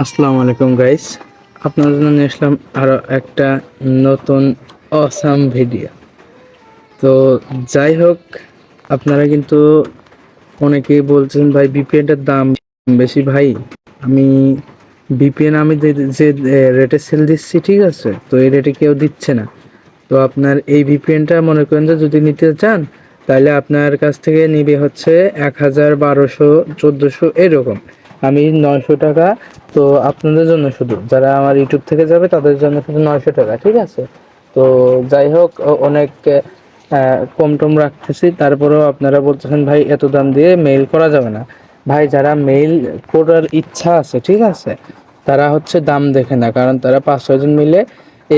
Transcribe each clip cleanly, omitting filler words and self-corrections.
আসসালামু আলাইকুম গাইস। আপনার জন্য নিয়ে আসলাম আরো একটা নতুন অসাম ভিডিও। তো যাই হোক, আপনারা কিন্তু অনেকেই বলছেন ভাই ভিপিএনটার দাম বেশি। ভাই আমি ভিপিএন আমি যে রেটে সেল দিচ্ছি, ঠিক আছে, তো এই রেটে কেউ দিচ্ছে না। তো আপনার এই ভিপিএনটা মনে করেন যে যদি নিতে চান, তাহলে আপনার কাছ থেকে নিবে হচ্ছে 1000, 1200, 1400 এরকম। আমি 900 টাকা। তো আপনাদের জন্য, শুধু যারা আমার ইউটিউব থেকে যাবে তাদের জন্য শুধু 900 টাকা, ঠিক আছে। তো যাই হোক, অনেক কম টম রাখতেছি, তারপরেও আপনারা বলতেছেন ভাই এত দাম দিয়ে মেইল করা যাবে না। ভাই যারা মেইল করার ইচ্ছা আছে, ঠিক আছে, তারা হচ্ছে দাম দেখে না, কারণ তারা 5-6 জন মিলে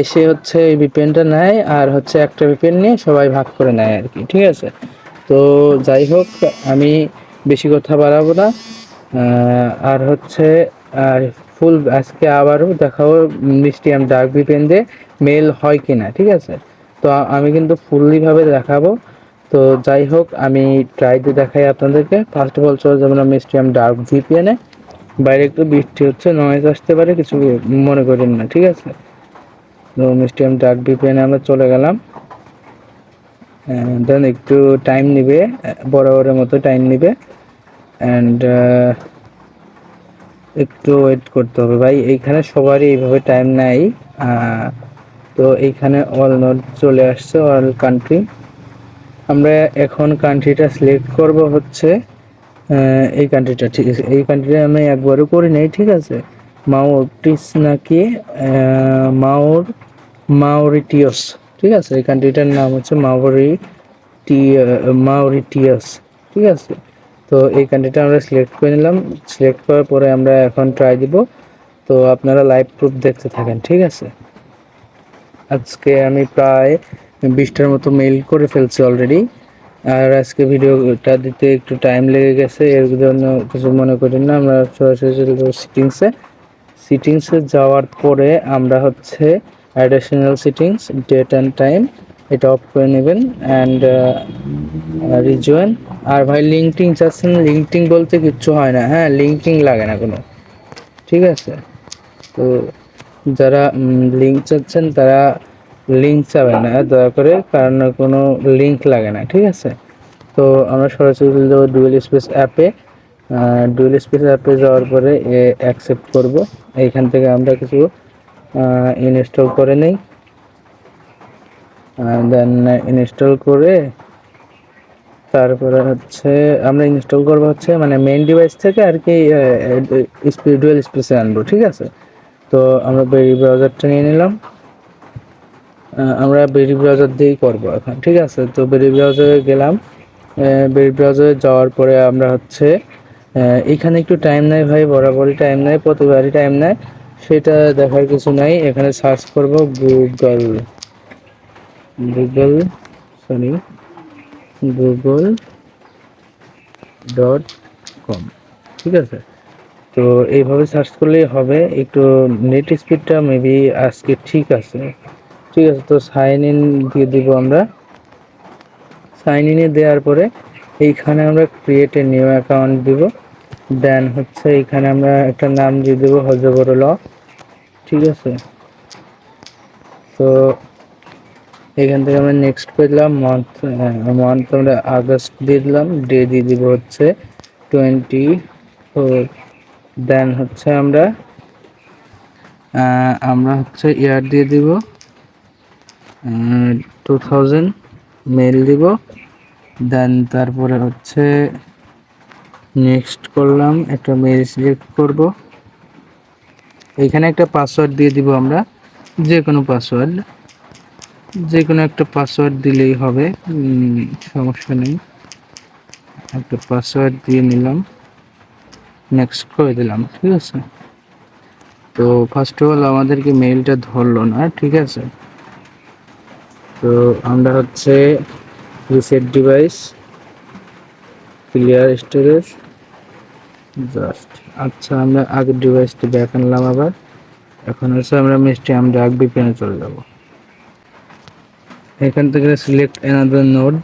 এসে হচ্ছে এই ভিপিএনটা নেয়, আর হচ্ছে একটা ভিপিএন নিয়ে সবাই ভাগ করে নেয় আর কি, ঠিক আছে। তো যাই হোক, আমি বেশি কথা বাড়াবো না। আর হচ্ছে আর ফুল আজকে আবারও দেখাবো মিস্টিয়াম ডার্ক ভিপিএন দিয়ে মেল হয় কিনা, ঠিক আছে। তো আমি কিন্তু ফুললি ভাবে দেখাবো। তো যাই হোক, আমি ট্রাই দিয়ে দেখাই আপনাদেরকে। ফার্স্ট অফ অল চলে যাবেন মিস্টিয়াম ডার্ক ভিপিএনে। বাইরে একটু বৃষ্টি হচ্ছে, নয়েজ আসতে পারে, কিছু মনে করেন না, ঠিক আছে। তো মিস্টিয়াম ডার্ক ভিপিএনে আমরা চলে গেলাম। দেন একটু টাইম নিবে, বরাবরের মতো টাইম নিবে। অ্যান্ড একটু ওয়েট করতে হবে ভাই, এইখানে সবারই এইভাবে টাইম নেয়। তো এইখানে অল নোট চলে আসছে, অল কান্ট্রি। আমরা এখন কান্ট্রিটা সিলেক্ট করব হচ্ছে এই কান্ট্রিটা, ঠিক আছে। এই কান্ট্রিটা আমি একবারও করি নাই, ঠিক আছে। মাউরিটিস নাকি মাউর মাউরিটিয়াস, ঠিক আছে। এই কান্ট্রিটার নাম হচ্ছে মাউরিটিয়াস, ঠিক আছে। তো এই কান্ট্রিটা আমরা সিলেক্ট করে নিলাম। সিলেক্ট করার পরে আমরা এখন ট্রাই দিব। তো আপনারা লাইভ প্রুফ দেখতে থাকেন, ঠিক আছে। আজকে আমি প্রায় 20টার মতো মেইল করে ফেলছি অলরেডি। আর আজকে ভিডিওটা দিতে একটু টাইম লেগে গেছে, এর জন্য কিছু মনে করেন না। আমরা সরাসরি চলে যাবো সিটিংসে যাওয়ার পরে আমরা হচ্ছে additional sittings, date and time, এটা অফ করে নেবেন। And rejoin. আর ভাই লিঙ্কটিং চাচ্ছেন, লিঙ্কটিং বলতে কিচ্ছু হয় না, হ্যাঁ, লিঙ্কটিং লাগে না কোনো, ঠিক আছে। তো যারা লিঙ্ক চাচ্ছেন তারা লিঙ্ক চাবেন না দয়া করে, কারণ কোনো লিঙ্ক লাগে না, ঠিক আছে। তো আমরা সরাসরি চলে যাবো ডুয়েল স্পেস অ্যাপে। ডুয়েল স্পেস অ্যাপে যাওয়ার পরে অ্যাকসেপ্ট করব। এইখান থেকে আমরা কিছু ইনস্টল করে নেই। দেন ইনস্টল করে তারপরে হচ্ছে আমরা ইনস্টল করবো হচ্ছে মানে মেইন ডিভাইস থেকে আর কি, ডুয়েল স্পেসে আনবো, ঠিক আছে। তো আমরা বেরি ব্রাউজারটা নিয়ে নিলাম। আমরা বেরি ব্রাউজার দিয়েই করবো এখন, ঠিক আছে। তো বেরি ব্রাউজারে গেলাম। বেরি ব্রাউজারে যাওয়ার পরে আমরা হচ্ছে এখানে একটু টাইম নেয় ভাই, বরাবরই টাইম নেয়, প্রতিবারই টাইম নেয়, সেটা দেখার কিছু নাই। এখানে সার্চ করব Google, Google sorry Google .com, ঠিক আছে। তো এইভাবে সার্চ করলেই হবে। একটু নেট স্পিডটা মেবি আজকে ঠিক আছে, ঠিক আছে। তো সাইন ইন দিয়ে দিব আমরা। সাইন ইনে দেওয়ার পরে এইখানে আমরা ক্রিয়েট এ নিউ অ্যাকাউন্ট দিব। দেন হচ্ছে এইখানে আমরা একটা নাম দিয়ে দেবো হজবরল, ঠিক আছে। তো এখান থেকে আমরা নেক্সট পেলাম মান্থ, আমরা আগস্ট দিয়ে দিলাম। ডে দিয়ে দিব হচ্ছে 24। দেন হচ্ছে আমরা হচ্ছে ইয়ার দিয়ে দিব 2000, মেল দিব। দেন তারপরে হচ্ছে নেক্সট করলাম, একটা মেল সিলেক্ট করব। এখানে একটা পাসওয়ার্ড দিয়ে দিব আমরা, যে কোনো পাসওয়ার্ড, যে কোনো একটা পাসওয়ার্ড দিলেই হবে, সমস্যা নেই। একটা পাসওয়ার্ড দিয়ে নিলাম, নেক্সট করে দিলাম, ঠিক আছে। তো ফার্স্ট অফ অল আমাদেরকে মেইলটা ধরলো না, ঠিক আছে। তো আমরা হচ্ছে reset device, clear storage, just, আচ্ছা আমরা আগের ডিভাইসটি ব্যাক আনলাম আবার। এখন হচ্ছে আমরা মিস্টিয়াম ডার্ক ভিপিএনে চলে যাব। এখান থেকে সিলেক্ট অ্যানাদার নোড।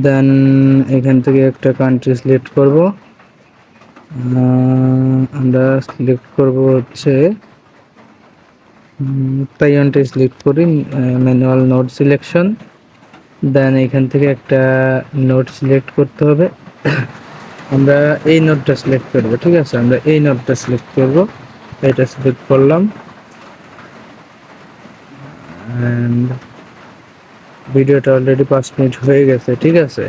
দেন এখান থেকে একটা কান্ট্রি সিলেক্ট করব। আমরা সিলেক্ট করব হচ্ছে তাইওয়ানটা সিলেক্ট করি, ম্যানুয়াল নোট সিলেকশন। দেন এখান থেকে একটা নোট সিলেক্ট করতে হবে। আমরা এই নোটটা সিলেক্ট করব, ঠিক আছে, আমরা এই নোটটা সিলেক্ট করব, এটা সিলেক্ট করলাম। অ্যান্ড ভিডিওটা অলরেডি 5 মিনিট হয়ে গেছে, ঠিক আছে।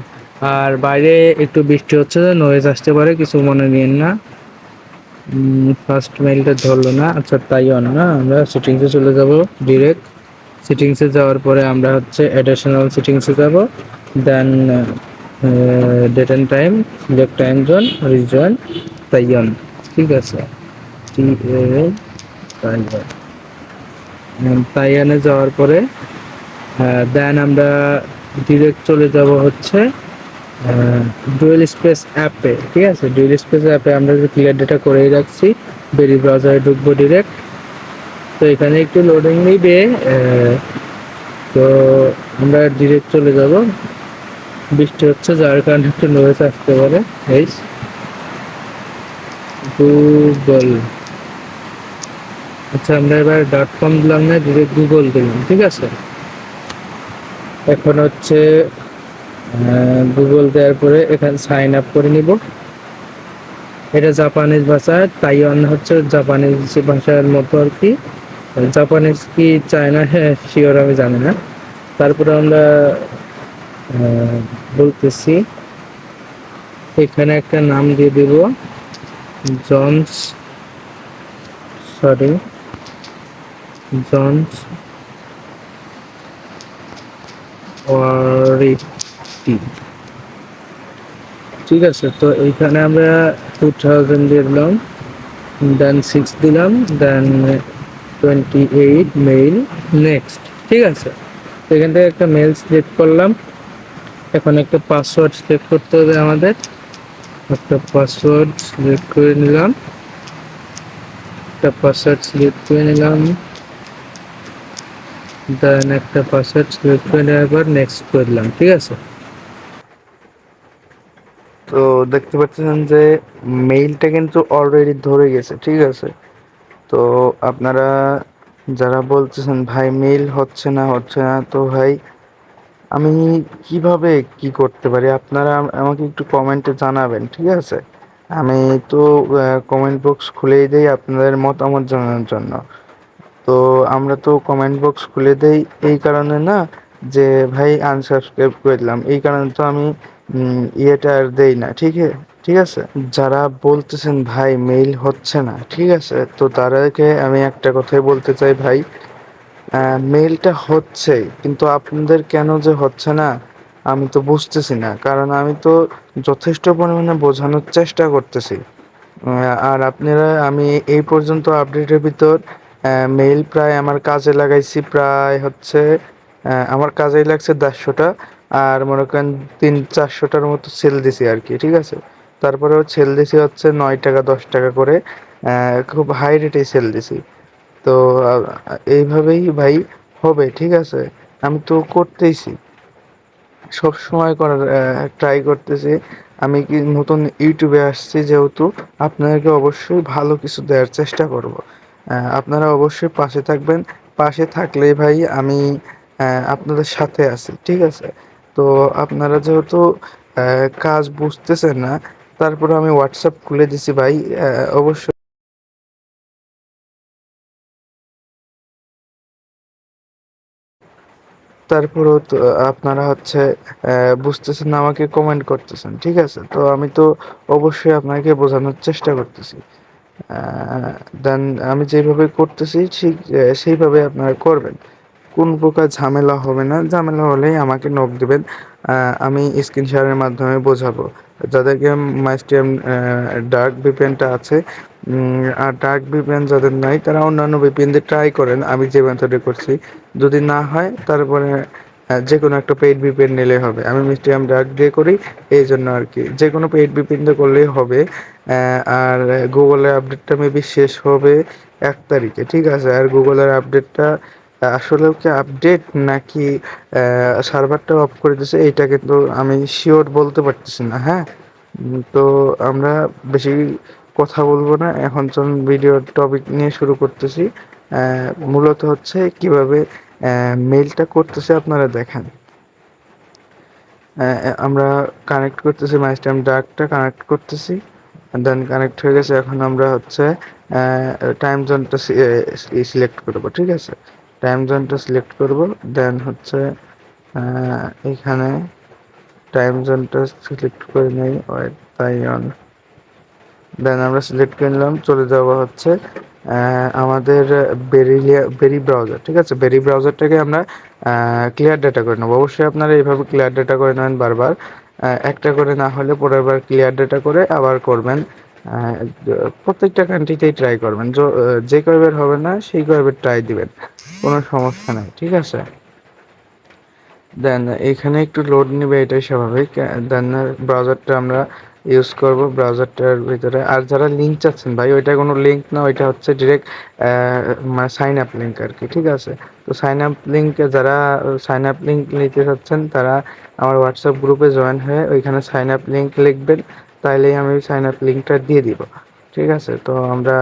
আর বাইরে একটু বৃষ্টি হচ্ছে, নয়েজ আসতে পারে, কিছু মনে নিন না। ফার্স্ট মেইলটা ধরলো না, আচ্ছা তাইওয়ান না, আমরা সেটিংসে চলে যাব ডিরেক্ট। সেটিংসে যাওয়ার পরে আমরা হচ্ছে অ্যাডিশনাল সেটিংসে যাব। Then date and time, select time zone, region Taiwan, ঠিক আছে। তাইওয়ান, তাইওয়ানে যাওয়ার পরে দেন আমরা ডিরেক্ট চলে যাব হচ্ছে ডুয়েল স্পেস অ্যাপে, ঠিক আছে। ডুয়েল স্পেস অ্যাপে আমরা যে ক্লিয়ার ডেটা করেই রাখছি, বেরি ব্রাউজারে ঢুকবো ডিরেক্ট। তো এখানে একটু লোডিং নিবে, তো আমরা ডিরেক্ট চলে যাব। বৃষ্টি হচ্ছে যার কারণে একটু নয়েজ আসতে পারে। এই গুগল, আচ্ছা আমরা এবার .com দিলাম না, ডিরেক্ট গুগল দিলাম, ঠিক আছে। এখন হচ্ছে গুগল দেওয়ার পরে এখানে সাইন আপ করে নিব। এটা জাপানিজ ভাষা, তাইওয়ান হচ্ছে জাপানিজ ভাষার মতো আর কি। জাপানিজ কি চায়না, হ্যাঁ শিওর আমি জানি না। তারপরে আমরা বলতেছি, এখানে একটা নাম দিয়ে দিব, জনস, সরি জনস ওয়ারিটি, ঠিক আছে। তো এইখানে আমরা 2000 দিয়ে দিলাম, দেন 6 দিলাম, দেন 28 মেইল, নেক্সট, ঠিক আছে। এখান থেকে একটা মেল সিলেক্ট করলাম। এখন একটা পাসওয়ার্ড সিলেক্ট করতে হবে আমাদের, একটা পাসওয়ার্ড সিলেক্ট করে নিলাম, একটা পাসওয়ার্ড সিলেক্ট করে নিলাম, দেন একটা পাসওয়ার্ড সিলেক্ট করে নেওয়ার পর নেক্সট করে দিলাম, ঠিক আছে। তো দেখতে পাচ্ছেন যে মেইলটা কিন্তু অলরেডি ধরে গেছে, ঠিক আছে। তো আপনারা যারা বলতেছেন ভাই মেইল হচ্ছে না হচ্ছে না, তো ভাই আমি কিভাবে কি করতে পারি আপনারা আমাকে একটু কমেন্টে জানাবেন, ঠিক আছে। আমি তো কমেন্ট বক্স খুলেই দেই আপনাদের মতামত জানানোর জন্য। তো আমরা তো কমেন্ট বক্স খুলে দেই এই কারণে না, যে ভাই আনসাবস্ক্রাইব করে দিলাম, এই কারণে তো আমি ইয়েটা আর দেই না, ঠিক আছে। যারা বলতেছেন ভাই মেইল হচ্ছে না, ঠিক আছে, তো তাদেরকে আমি একটা কথাই বলতে চাই ভাই, মেইলটা হচ্ছে, কিন্তু আপনাদের কেন যে হচ্ছে না আমি তো বুঝতেছি না, কারণ আমি তো যথেষ্ট পরিমাণে বোঝানোর চেষ্টা করতেছি। আর আপনারা, আমি এই পর্যন্ত আপডেটের ভিতর মেইল প্রায় আমার কাজে লাগাইছি, প্রায় হচ্ছে আমার কাজেই লাগছে 150টা, আর মনে করেন 300-400টার মতো সেল দিছি আর কি, ঠিক আছে। তারপরেও সেল দিছি হচ্ছে 9 টাকা 10 টাকা করে, খুব হাই রেটে সেল দিছি। তো এইভাবেই ভাই হবে, ঠিক আছে। আমি তো করতেইছি, সব সময় করার ট্রাই করতেছি। আমি কি নতুন ইউটিউবে আসছি যেহেতু, আপনাদেরকে অবশ্যই ভালো কিছু দেওয়ার চেষ্টা করব। আপনারা অবশ্যই পাশে থাকবেন, পাশে থাকলেই ভাই আমি আপনাদের সাথে আছি, ঠিক আছে। তো আপনারা যেহেতু কাজ বুঝতেছেন না, তারপরে আমি হোয়াটসঅ্যাপ খুলে দিছি ভাই, অবশ্যই। তারপরেও তো আপনারা হচ্ছে বুঝতেছেন না, আমাকে কমেন্ট করতেছেন, ঠিক আছে। তো আমি তো অবশ্যই আপনাকে বোঝানোর চেষ্টা করতেছি। দেন আমি যেভাবে করতেছি ঠিক সেইভাবে আপনারা করবেন, কোন প্রকার ঝামেলা হবে না। ঝামেলা হলেই আমাকে নক দেবেন, আমি স্ক্রিন শেয়ারের মাধ্যমে বোঝাবো। যাদেরকে মাইস্টিয়াম ডার্ক ভিপিএনটা আছে, আর ডার্ক ভিপিএন যাদের নাই তারা অন্যান্য ভিপিএন দিয়ে ট্রাই করেন, আমি যে মেথডে করছি। যদি না হয় তারপরে যে কোনো একটা পেইড ভিপিএন নিলেই হবে। আমি মিস্টিয়াম ডার্ক দিয়ে করি, এই জন্য আর কি যে কোনো পেইড ভিপিএন দিয়ে করলেই হবে। আর গুগলের আপডেটটা মেবি শেষ হবে 1 তারিখে, ঠিক আছে। আর গুগলের আপডেটটা আসলেও কি আপডেট নাকি সার্ভারটা অফ করে দিয়েছে, এইটা কিন্তু আমি শিওর বলতে পারতেছি না, হ্যাঁ। তো আমরা বেশি কথা বলবো না, এখন চলুন ভিডিওর টপিক নিয়ে শুরু করতেছি। মূলত হচ্ছে কিভাবে মেইলটা করতেছে আপনারা দেখেন। আমরা কানেক্ট করতেছি, মাইস্টাইম ডাকটা কানেক্ট করতেছি, দেন কানেক্ট হয়ে গেছে। এখন আমরা হচ্ছে টাইম জোনটা সিলেক্ট করব, ঠিক আছে? টাইম জোনটা সিলেক্ট করব, দেন হচ্ছে এখানে টাইম জোনটা সিলেক্ট করে নেই, তাই অন। দেন আমরা সিলেক্ট করে নিলাম, চলে যাওয়া হচ্ছে আমাদের বেরি ব্রাউজার, ঠিক আছে? বেরি ব্রাউজারটাকে আমরা ক্লিয়ার ডাটা করে নেবো। অবশ্যই আপনারা এইভাবে ক্লিয়ার ডাটা করে নেবেন বারবার, একটা করে না হলে পরের বার ক্লিয়ার ডাটা করে আবার করবেন। প্রত্যেকটা কান্ট্রিতেই ট্রাই করবেন, যে কয়বার হবে না সেই কয়বার ট্রাই দিবেন, কোনো সমস্যা নাই, ঠিক আছে? দেন এখানে একটু লোড নেবে, এটাই স্বাভাবিক। দেন ব্রাউজারটা আমরা ইউজ করব ব্রাউজারটার ভিতরে। আর যারা লিঙ্ক চাচ্ছেন ভাই, ওইটা কোনো লিঙ্ক না, ওইটা হচ্ছে ডিরেক্ট মানে সাইন আপ লিঙ্ক আর কি, ঠিক আছে? তো সাইন আপ লিঙ্ক, যারা সাইন আপ লিঙ্ক নিতে চাচ্ছেন তারা আমার হোয়াটসঅ্যাপ গ্রুপে জয়েন হয়ে ওইখানে সাইন আপ লিঙ্ক লিখবেন, তাইলেই আমি সাইন আপ লিঙ্কটা দিয়ে দিব, ঠিক আছে? তো আমরা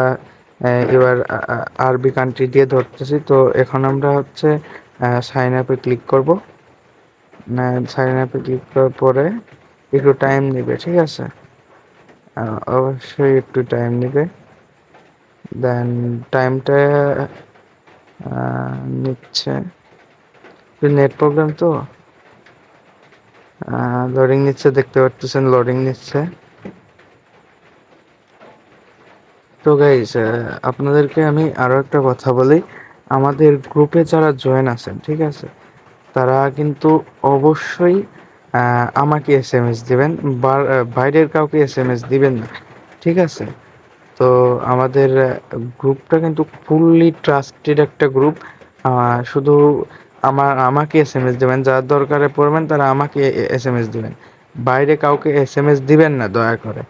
এবার আরবি কান্ট্রি দিয়ে ধরতেছি। তো এখন আমরা হচ্ছে সাইন আপে ক্লিক করব। সাইন আপে ক্লিক করার পরে একটু টাইম নেবে, ঠিক আছে? অবশ্যই একটু টাইম নেবে। দেন টাইমটা নিচ্ছে, নেট প্রবলেম তো লোডিং নিচ্ছে, দেখতে পাচ্ছেন লোডিং নিচ্ছে। তো গাইস, আপনাদেরকে আমি আরও একটা কথা বলি, আমাদের গ্রুপে যারা জয়েন আছেন, ঠিক আছে, তারা কিন্তু অবশ্যই আমাকে এসএমএস দিবেন, বাইরের কাউকে এসএমএস দিবেন না, ঠিক আছে? তো আমাদের গ্রুপটা কিন্তু ফুললি ট্রাস্টেড একটা গ্রুপ। শুধু আমাকে এসএমএস দিবেন, যার দরকারে পড়বেন তারা আমাকে এসএমএস দিবেন, বাইরে কাউকে এসএমএস দিবেন না দয়া করে।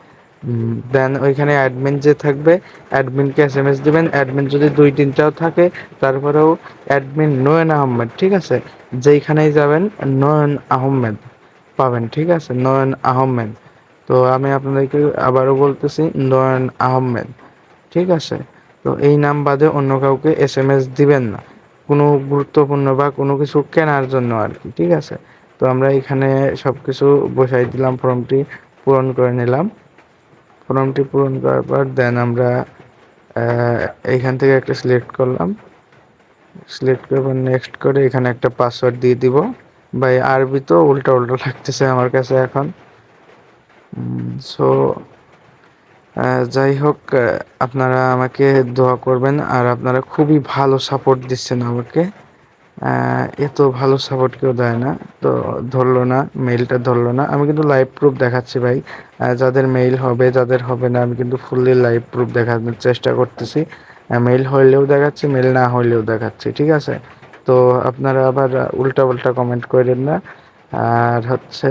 দেন ওইখানে অ্যাডমিন যে থাকবে, অ্যাডমিনকে এসএমএস দিবেন। অ্যাডমিন যদি দুই তিনটাও থাকে, তারপরেও অ্যাডমিন নয়ন আহমেদ, ঠিক আছে? যেইখানেই যাবেন নয়ন আহমেদ পাবেন, ঠিক আছে? নয়ন আহমেদ। তো আমি আপনাদেরকে আবারও বলতেছি, নয়ন আহমেদ, ঠিক আছে? তো এই নাম বাদে অন্য কাউকে এসএমএস দিবেন না, কোনো গুরুত্বপূর্ণ বা কোনো কিছু কেনার জন্য আর কি, ঠিক আছে? তো আমরা এখানে সব কিছু বসাই দিলাম, ফর্মটি পূরণ করে নিলাম। ফর্মটি পূরণ করার পর দেন আমরা এইখান থেকে একটা সিলেক্ট করলাম, সিলেক্ট করে নেক্সট করে এখানে একটা পাসওয়ার্ড দিয়ে দিব। ভাই আরবি তো উল্টা উল্টা লাগতেছে আমার কাছে এখন। সো যাই হোক, আপনারা আমাকে দোয়া করবেন, আর আপনারা খুবই ভালো সাপোর্ট দিচ্ছেন আমাকে। এত ভালো সাপোর্ট কেউ দেয় না। তো ধরলো না, মেইলটা ধরলো না। আমি কিন্তু লাইভ প্রুফ দেখাচ্ছি ভাই, যাদের মেইল হবে যাদের হবে না আমি কিন্তু ফুললি লাইভ প্রুফ দেখানোর চেষ্টা করতেছি। মেইল হইলেও দেখাচ্ছি, মেইল না হইলেও দেখাচ্ছি, ঠিক আছে? তো আপনারা আবার উল্টা পাল্টা কমেন্ট করেন না। আর হচ্ছে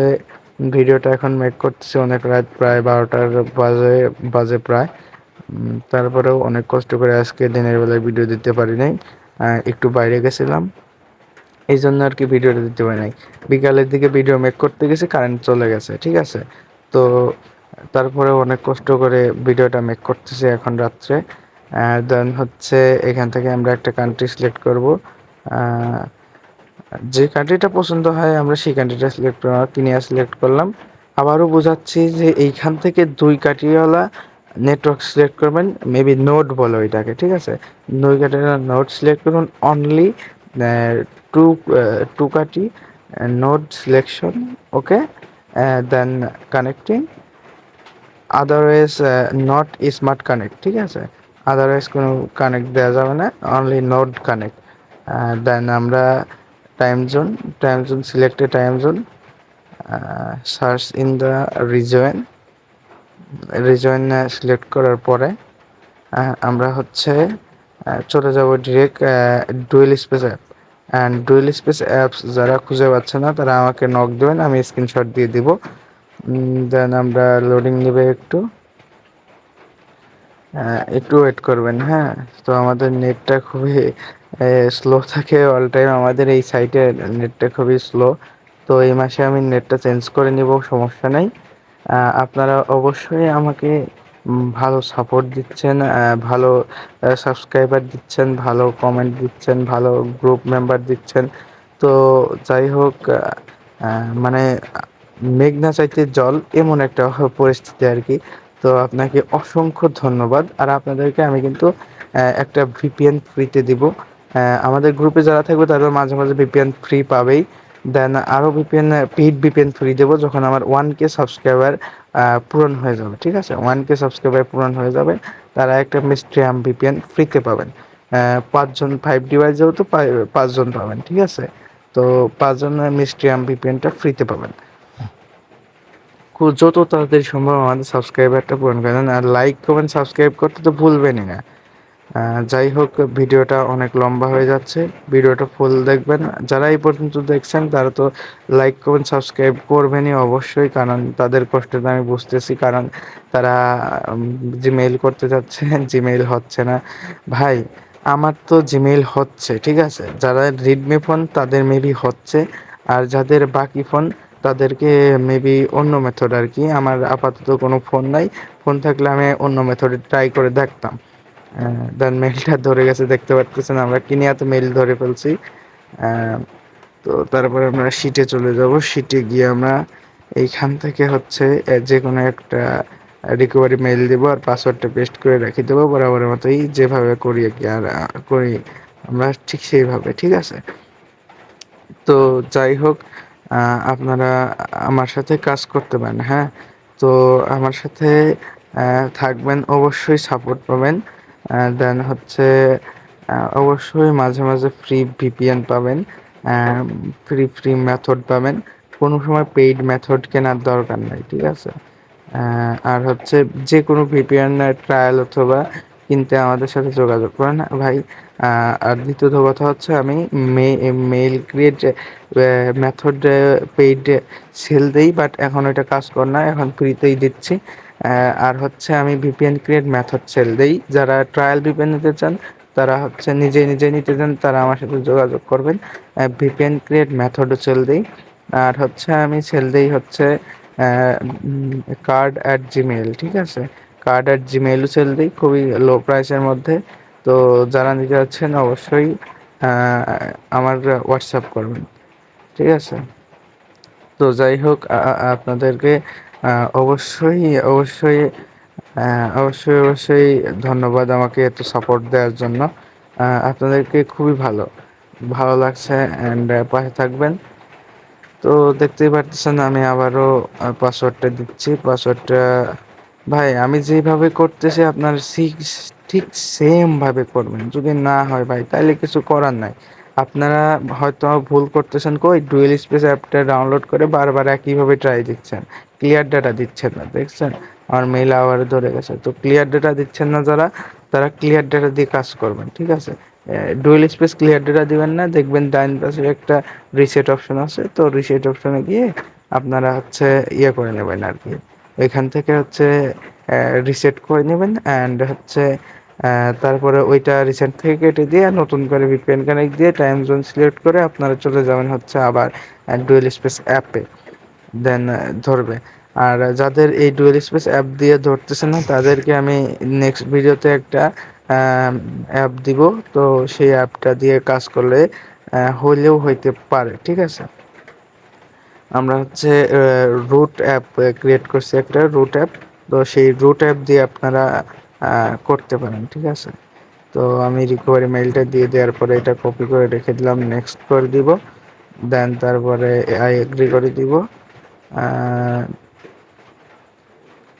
ভিডিওটা এখন মেক করতেছি অনেক রাত, প্রায় 12টার বাজে বাজে প্রায়। তারপরেও অনেক কষ্ট করে আজকে দিনের বেলায় ভিডিও দিতে পারি নাই, একটু বাইরে গেছিলাম, এই জন্য আর কি ভিডিওটা দিতে পারি নাই। বিকালের দিকে ভিডিও মেক করতে গেছি, কারেন্ট চলে গেছে, ঠিক আছে? তো তারপরে অনেক কষ্ট করে ভিডিওটা মেক করতেছি এখন রাত্রে। দেন হচ্ছে এখান থেকে আমরা একটা কান্ট্রি সিলেক্ট করব, যে কান্ট্রিটা পছন্দ হয় আমরা সেই কান্ট্রিটা সিলেক্ট করলাম, কিনিয়া সিলেক্ট করলাম। আবারও বোঝাচ্ছি যে এইখান থেকে দুই কাঠিওয়ালা নেটওয়ার্ক সিলেক্ট করবেন, মেবি নোড বলো এটাকে, ঠিক আছে? দুই কাঠিওয়ালা নোড সিলেক্ট করুন, অনলি টু টু কাঠি node selection, okay? Then connecting, otherwise not smart connect, ঠিক আছে? আদারওয়াইজ কোনো কানেক্ট দেওয়া যাবে না, অনলি নোড কানেক্ট। দেন আমরা time zone, time zone selected, time zone search in the region, region select করার পরে আমরা হচ্ছে চলে যাব direct dual space app. And dual space apps যারা খুঁজে পাচ্ছে না তারা আমাকে নক দেবেন, আমি স্ক্রিনশট দিয়ে দিব। দেন আমরা লোডিং নেবে একটু, একটু ওয়েট করবেন, হ্যাঁ? তো আমাদের নেটটা খুবই স্লো থাকে অল টাইম, আমাদের এই সাইটে নেটটা খুবই স্লো। তো এই মাসে আমি নেটটা চেঞ্জ করে নিব, সমস্যা নেই। আপনারা অবশ্যই আমাকে ভালো সাপোর্ট দিচ্ছেন, ভালো সাবস্ক্রাইবার দিচ্ছেন, ভালো কমেন্ট দিচ্ছেন, ভালো গ্রুপ মেম্বার দিচ্ছেন। তো যাই হোক, মানে মেঘ না চাইতে জল এমন একটা পরিস্থিতি আর কি। তো আপনাকে অসংখ্য ধন্যবাদ। আর আপনাদেরকে আমি কিন্তু একটা ভিপিএন ফ্রিতে দিব। আমাদের গ্রুপে যারা থাকবে তারা মাঝে মাঝে ভিপিএন ফ্রি পাবেই। দেন আরও ভিপিএন, পেইড ভিপিএন ফ্রি দেবো যখন আমার 1K সাবস্ক্রাইবার পূরণ হয়ে যাবে। ঠিক আছে, 1K সাবস্ক্রাইবার পূরণ হয়ে যাবে, তারা একটা মিস্ট্রিয়াম ভিপিএন ফ্রিতে পাবেন। 5 জন 5 ডিভাইস যেহেতু 5 জন পাবেন। ঠিক আছে, তো 5 জনের মিস্ট্রিয়াম ভিপিএনটা ফ্রিতে পাবেন। যত তাড়াতাড়ি সম্ভব আমাদের সাবস্ক্রাইবারটা পূরণ করেন, আর লাইক কমেন্ট সাবস্ক্রাইব করতে তো ভুলবেনই না। যাই হোক, ভিডিওটা অনেক লম্বা হয়ে যাচ্ছে, ভিডিওটা ফুল দেখবেন। যারা এই পর্যন্ত দেখছেন তারা তো লাইক কমেন্ট সাবস্ক্রাইব করবেনই অবশ্যই, কারণ তাদের কষ্টটা আমি বুঝতেছি। কারণ তারা জিমেইল করতে যাচ্ছে, জিমেইল হচ্ছে না। ভাই, আমার তো জিমেইল হচ্ছে, ঠিক আছে, যারা রেডমি ফোন তাদের মেবি হচ্ছে, আর যাদের বাকি ফোন তাদেরকে মেবি অন্য মেথড আর কি। আমার আপাতত কোনো ফোন নাই, ফোন থাকলে আমি অন্য মেথডে ট্রাই করে দেখতাম। দেন মেইলটা ধরে গেছে, দেখতে পারতেছেন আমরা কিনিয়াতে মেইল ধরে ফেলছি। আহ, তো তারপরে আমরা শিটে চলে যাব, শিটে গিয়ে আমরা এইখান থেকে হচ্ছে যে কোনো একটা রিকভারি মেইল দেবো আর পাসওয়ার্ডটা পেস্ট করে রেখে দেবো বরাবরের মতোই যেভাবে করি আর কি। আর করি আমরা ঠিক সেইভাবে। ঠিক আছে, তো যাই হোক, আপনারা আমার সাথে কাজ করতে পারেন। হ্যাঁ, তো আমার সাথে থাকবেন, অবশ্যই সাপোর্ট পাবেন। দেন হচ্ছে অবশ্যই মাঝে মাঝে ফ্রি ভিপিএন পাবেন, ফ্রি ফ্রি মেথড পাবেন। কোনো সময় পেইড মেথড কেনার দরকার নাই। ঠিক আছে, আর হচ্ছে যে কোনো ভিপিএন ট্রায়াল অথবা কিনতে আমাদের সাথে যোগাযোগ করেন ভাই। আর দ্বিতীয়ত কথা হচ্ছে, আমি mail create method paid cell দেই, বাট এখন এটা কাজ করে না, এখন ফ্রিতেই দিচ্ছি। আর হচ্ছে আমি ভিপিএন ক্রিয়েট মেথড সেল দেই। যারা ট্রায়াল ভিপিএন নিতে চান, তারা হচ্ছে নিজে নিজে নিতে চান, তারা আমার সাথে যোগাযোগ করবেন। ভিপিএন ক্রিয়েট মেথডও সেল দেই। আর হচ্ছে আমি সেল দেই হচ্ছে কার্ড@জিমেইল। ঠিক আছে, কার্ড@জিমেইলও সেল দিই খুবই লো প্রাইসের মধ্যে। তো যারা নিতে যাচ্ছেন অবশ্যই আমার হোয়াটসঅ্যাপ করবেন। ঠিক আছে, তো যাই হোক, আপনাদেরকে অবশ্যই অবশ্যই অবশ্যই অবশ্যই ধন্যবাদ আমাকে এত সাপোর্ট দেওয়ার জন্য। আপনাদেরকে খুবই ভালো ভালো লাগছে, অ্যান্ড পাশে থাকবেন। তো দেখতেই পারতেছেন আমি আবারও পাসওয়ার্ডটা দিচ্ছি। পাসওয়ার্ডটা ভাই আমি যেভাবে করতেছি আপনার ঠিক সেম ভাবে করবেন। যদি না হয় ভাই তাহলে কিছু করার নাই। আপনারা হয়তো ভুল করতেছেন, কই ডুয়েল স্পেস অ্যাপটা ডাউনলোড করে বারবার একইভাবে ট্রাই দিচ্ছেন, ক্লিয়ার ডাটা দিচ্ছেন না। দেখছেন আমার মেইল আবার ধরে গেছে। তো ক্লিয়ার ডাটা দিচ্ছেন না যারা, তারা ক্লিয়ার ডাটা দিয়ে কাজ করবেন। ঠিক আছে, ডুয়েল স্পেস ক্লিয়ার ডাটা দিবেন না, দেখবেন ডাইন পাশে একটা রিসেট অপশন আছে, তো রিসেট অপশনে গিয়ে আপনারা হচ্ছে ইয়ে করে নেবেন আর কি। ওইখান থেকে হচ্ছে রিসেট করে নেবেন, অ্যান্ড হচ্ছে তারপরে ওইটা রিসেট থেকে কেটে দিয়ে নতুন করে ভিপিএন কানেক্ট দিয়ে টাইম জোন সিলেক্ট করে আপনারা চলে যাবেন হচ্ছে আবার ডুয়েল স্পেস অ্যাপে। দেন ধরবে। আর যাদের এই ডুয়েল স্পেস অ্যাপ দিয়ে ধরতেছে না, তাদেরকে আমি নেক্সট ভিডিওতে একটা অ্যাপ দিব। তো সেই অ্যাপটা দিয়ে কাজ করলে হইলেও হইতে পারে। ঠিক আছে, আমরা হচ্ছে রুট অ্যাপ ক্রিয়েট করছি, একটা রুট অ্যাপ। তো সেই রুট অ্যাপ দিয়ে আপনারা করতে পারেন। ঠিক আছে, তো আমি রিকভারি মেইলটা দিয়ে দেওয়ার পরে এটা কপি করে রেখে দিলাম, নেক্সট করে দিব। দেন তারপরে আই এগ্রি করে দিব।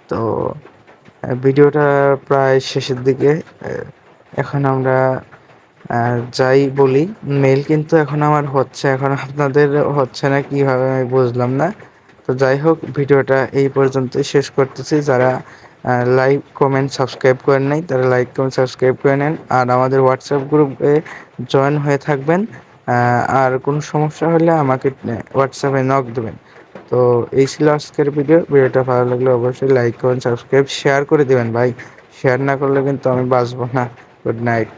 তো ভিডিওটা প্রায় শেষের দিকে। এখন আমরা যাই বলি, মেল কিন্তু এখন আমার হচ্ছে, এখন আপনাদের হচ্ছে না কিভাবে আমি বুঝলাম না। তো যাই হোক, ভিডিওটা এই পর্যন্তই শেষ করতেছি। যারা লাইক কমেন্ট সাবস্ক্রাইব করেন নাই, তারা লাইক কমেন্ট সাবস্ক্রাইব করে নেন, আর আমাদের হোয়াটসঅ্যাপ গ্রুপে জয়েন হয়ে থাকবেন। আর কোনো সমস্যা হলে আমাকে হোয়াটসঅ্যাপে নক দেবেন। তো এই ছিল আজকের ভিডিওটা ভালো লাগলে অবশ্যই লাইক কমেন্ট সাবস্ক্রাইব শেয়ার করে দেবেন ভাই। শেয়ার না করলে কিন্তু আমি বাঁচবো না। Good night.